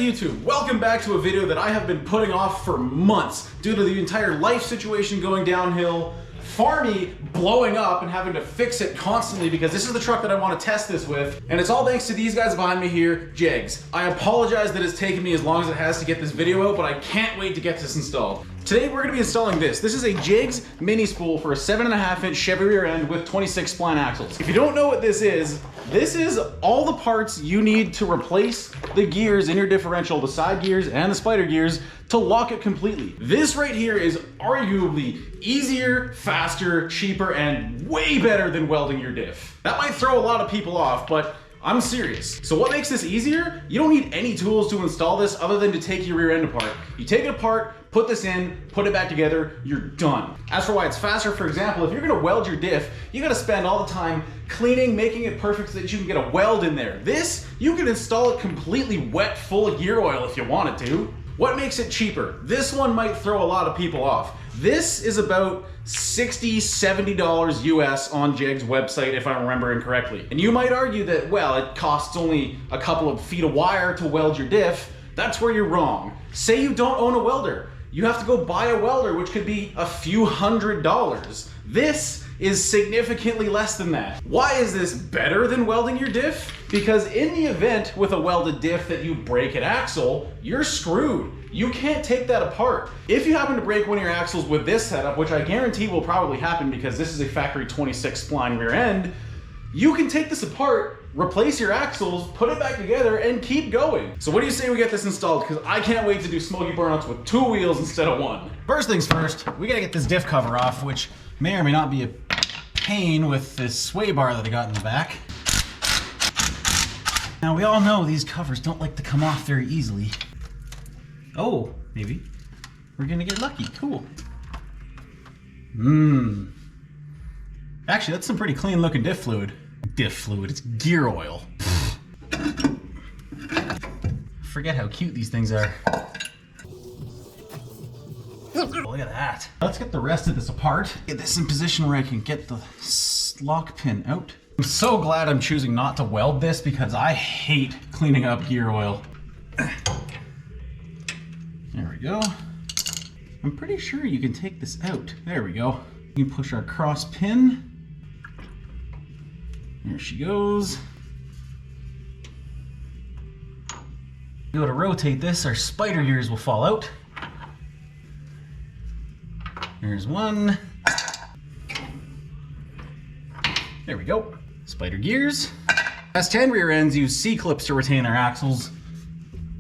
YouTube? Welcome back to a video that I have been putting off for months due to the entire life situation going downhill, Farmy blowing up and having to fix it constantly because this is the truck that I want to test this with, and it's all thanks to these guys behind me here, JEGS. I apologize that it's taken me as long as it has to get this video out, but I can't wait to get this installed. Today we're going to be installing this. This is a JEGS mini spool for a 7.5-inch Chevy rear end with 26 spline axles. If you don't know what this is all the parts you need to replace the gears in your differential, the side gears and the spider gears, to lock it completely. This right here is arguably easier, faster, cheaper, and way better than welding your diff. That might throw a lot of people off, but I'm serious. So what makes this easier? You don't need any tools to install this other than to take your rear end apart. You take it apart, put this in, put it back together, you're done. As for why it's faster, for example, if you're gonna weld your diff, you gotta spend all the time cleaning, making it perfect so that you can get a weld in there. This, you can install it completely wet, full of gear oil if you wanted to. What makes it cheaper? This one might throw a lot of people off. This is about $60, $70 US on JEGS website, if I'm remembering correctly. And you might argue that, well, it costs only a couple of feet of wire to weld your diff. That's where you're wrong. Say you don't own a welder. You have to go buy a welder, which could be a few $100s. This is significantly less than that. Why is this better than welding your diff? Because in the event with a welded diff that you break an axle, you're screwed. You can't take that apart. If you happen to break one of your axles with this setup, which I guarantee will probably happen because this is a factory 26 spline rear end, you can take this apart, replace your axles, put it back together, and keep going. So what do you say we get this installed? Because I can't wait to do smoky burnouts with 2 wheels instead of 1. First things first, we gotta get this diff cover off, which may or may not be a pain with this sway bar that I got in the back. Now we all know these covers don't like to come off very easily. Oh, maybe we're gonna get lucky. Cool. Actually, that's some pretty clean looking diff fluid. Diff fluid, it's gear oil. Forget how cute these things are. Look at that. Let's get the rest of this apart. Get this in position where I can get the lock pin out. I'm so glad I'm choosing not to weld this because I hate cleaning up gear oil. There we go. I'm pretty sure you can take this out. There we go. You can push our cross pin. There she goes. Go to rotate this, our spider gears will fall out. There's one. There we go. Spider gears. S10 rear ends use C-clips to retain their axles.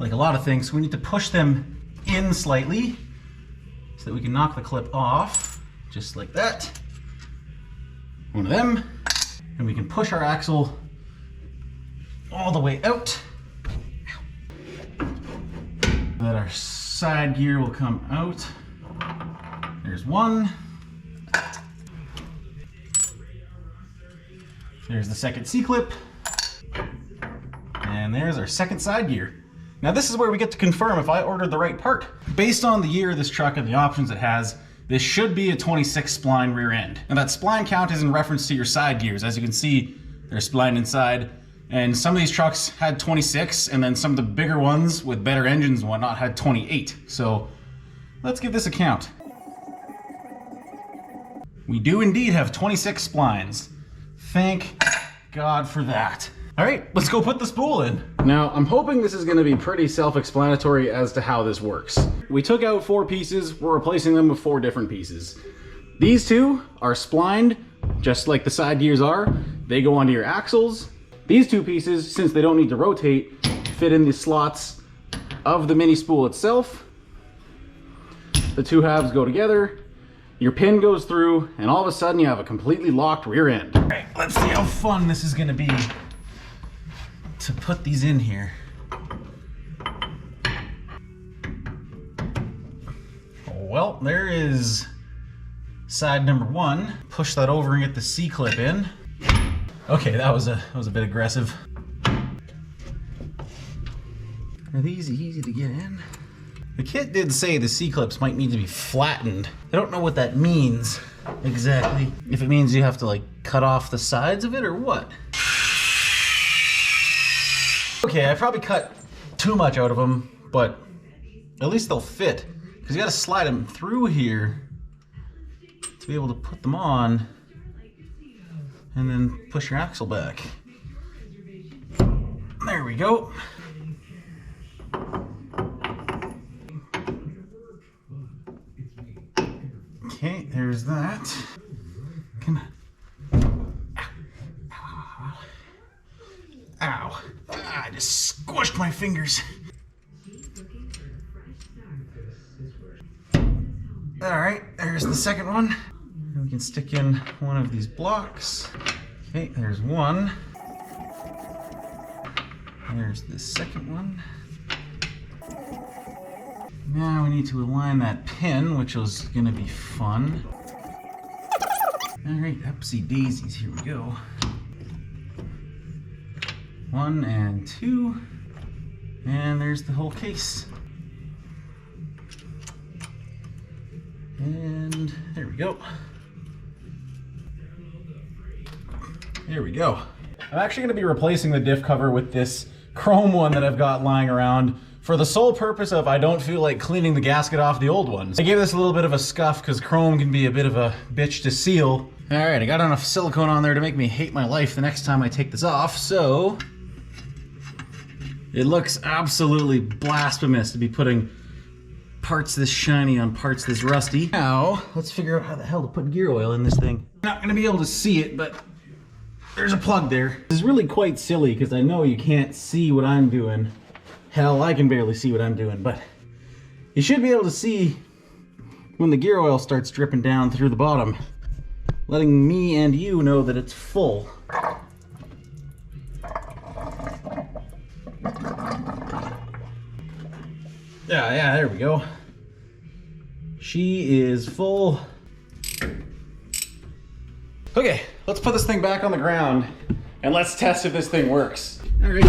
Like a lot of things, so we need to push them in slightly so that we can knock the clip off, just like that. One of them. And we can push our axle all the way out. So that our side gear will come out. There's one. There's the second C-clip. And there's our second side gear. Now this is where we get to confirm if I ordered the right part. Based on the year of this truck and the options it has, this should be a 26 spline rear end. Now that spline count is in reference to your side gears. As you can see, they're splined inside. And some of these trucks had 26, and then some of the bigger ones with better engines and whatnot had 28. So let's give this a count. We do indeed have 26 splines. Thank God for that. All right, let's go put the spool in. Now, I'm hoping this is gonna be pretty self-explanatory as to how this works. We took out 4 pieces, we're replacing them with 4 different pieces. These 2 are splined, just like the side gears are. They go onto your axles. These 2 pieces, since they don't need to rotate, fit in the slots of the mini spool itself. The 2 halves go together. Your pin goes through, and all of a sudden you have a completely locked rear end. All right, let's see how fun this is gonna be to put these in here. Well, there is side number 1. Push that over and get the C-clip in. Okay, that was a bit aggressive. Are these easy to get in? The kit did say the C-clips might need to be flattened. I don't know what that means exactly. If it means you have to like cut off the sides of it or what. Okay, I probably cut too much out of them, but at least they'll fit. Because you got to slide them through here to be able to put them on and then push your axle back. There we go. Okay, there's that. Come on. Ow. Ow. Ah, I just squished my fingers. Alright, there's the second one. And we can stick in one of these blocks. Okay, there's one. There's the second one. Now we need to align that pin, which is going to be fun. Alright, upsy daisies, here we go. 1 and 2. And there's the whole case. And there we go. There we go. I'm actually going to be replacing the diff cover with this chrome one that I've got lying around for the sole purpose of I don't feel like cleaning the gasket off the old ones. I gave this a little bit of a scuff because chrome can be a bit of a bitch to seal. Alright, I got enough silicone on there to make me hate my life the next time I take this off, so it looks absolutely blasphemous to be putting parts this shiny on parts this rusty. Now, let's figure out how the hell to put gear oil in this thing. I'm not gonna be able to see it, but there's a plug there. This is really quite silly because I know you can't see what I'm doing. Hell, I can barely see what I'm doing, but you should be able to see when the gear oil starts dripping down through the bottom, letting me and you know that it's full. Yeah, there we go. She is full. Okay, let's put this thing back on the ground and let's test if this thing works. All right,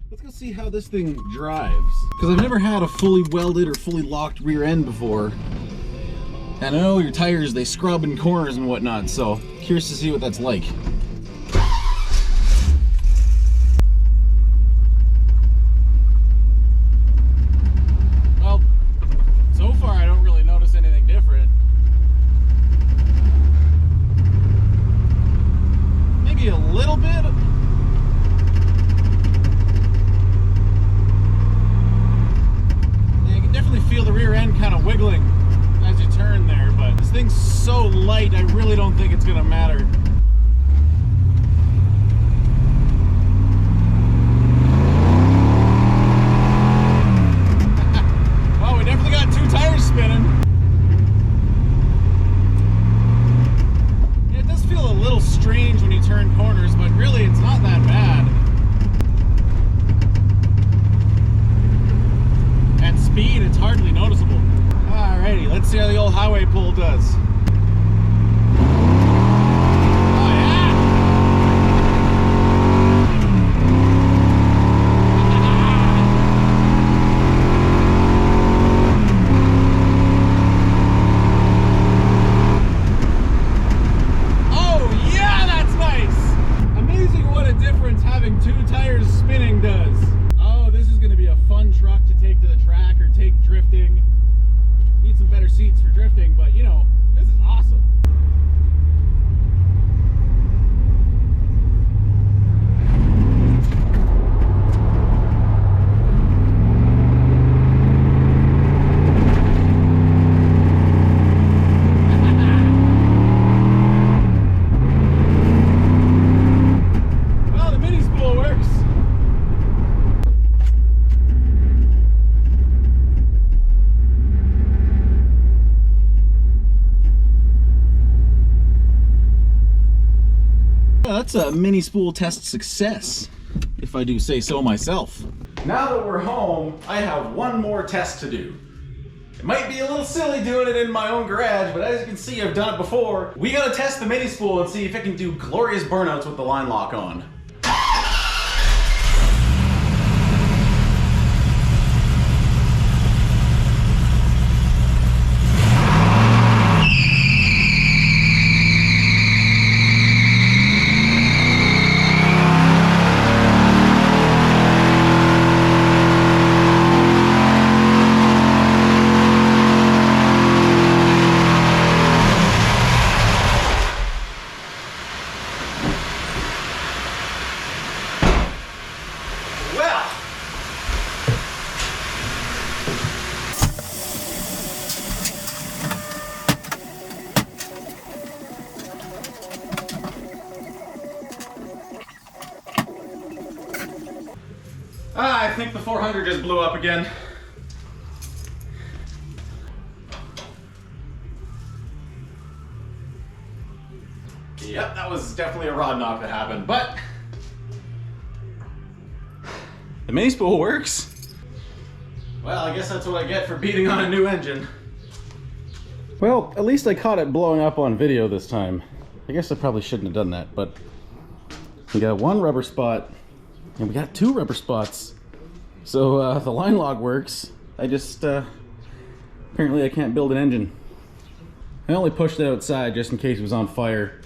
let's go see how this thing drives. Because I've never had a fully welded or fully locked rear end before. And I know your tires, they scrub in corners and whatnot, so curious to see what that's like. Well, so far I don't really notice anything different. Maybe a little bit. Yeah, you can definitely feel the rear end kind of wiggling as you turn there, but this thing's so light, I really don't think it's gonna matter. Well, we definitely got two tires spinning. Yeah, it does feel a little strange when you turn corners, but really it's not that bad. At speed, it's hardly noticeable. Alrighty, let's see how the old highway pull does. Oh yeah! Oh yeah, that's nice! Amazing what a difference having two tires spinning does. Oh, this is going to be a fun truck to take to the track or take drifting. Need some better seats for drifting, but you know, this is awesome. Well, the mini spool works. That's a mini spool test success, if I do say so myself. Now that we're home, I have one more test to do. It might be a little silly doing it in my own garage, but as you can see, I've done it before. We gotta test the mini spool and see if it can do glorious burnouts with the line lock on. 400 just blew up again. Yep, that was definitely a rod knock that happened, but the mini spool works. Well, I guess that's what I get for beating on a new engine. Well, at least I caught it blowing up on video this time. I guess I probably shouldn't have done that, but we got one rubber spot and we got two rubber spots. So the line log works. I just, apparently I can't build an engine. I only pushed it outside just in case it was on fire.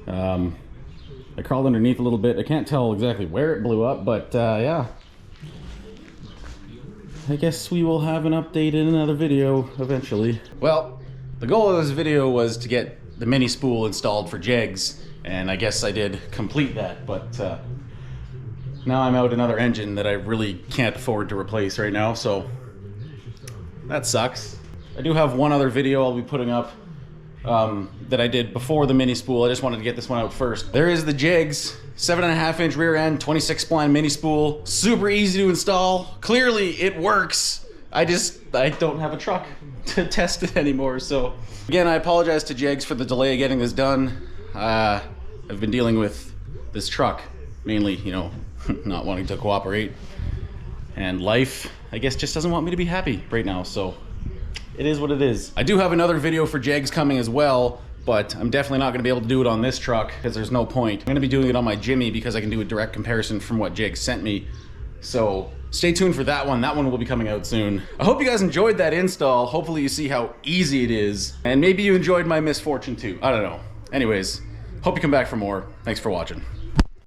I crawled underneath a little bit. I can't tell exactly where it blew up, but yeah. I guess we will have an update in another video eventually. Well, the goal of this video was to get the mini spool installed for JEGS, and I guess I did complete that, but now I'm out another engine that I really can't afford to replace right now, so that sucks. I do have one other video I'll be putting up that I did before the mini spool. I just wanted to get this one out first. There is the JEGS 7.5-inch rear end, 26 spline mini spool. Super easy to install. Clearly it works. I don't have a truck to test it anymore. So again, I apologize to JEGS for the delay of getting this done. I've been dealing with this truck, mainly, you know, not wanting to cooperate. And life, I guess, just doesn't want me to be happy right now, so it is what it is. I do have another video for JEGS coming as well, but I'm definitely not gonna be able to do it on this truck because there's no point. I'm gonna be doing it on my Jimmy because I can do a direct comparison from what JEGS sent me. So stay tuned for that one. That one will be coming out soon. I hope you guys enjoyed that install. Hopefully you see how easy it is. And maybe you enjoyed my misfortune too. I don't know. Anyways, hope you come back for more. Thanks for watching.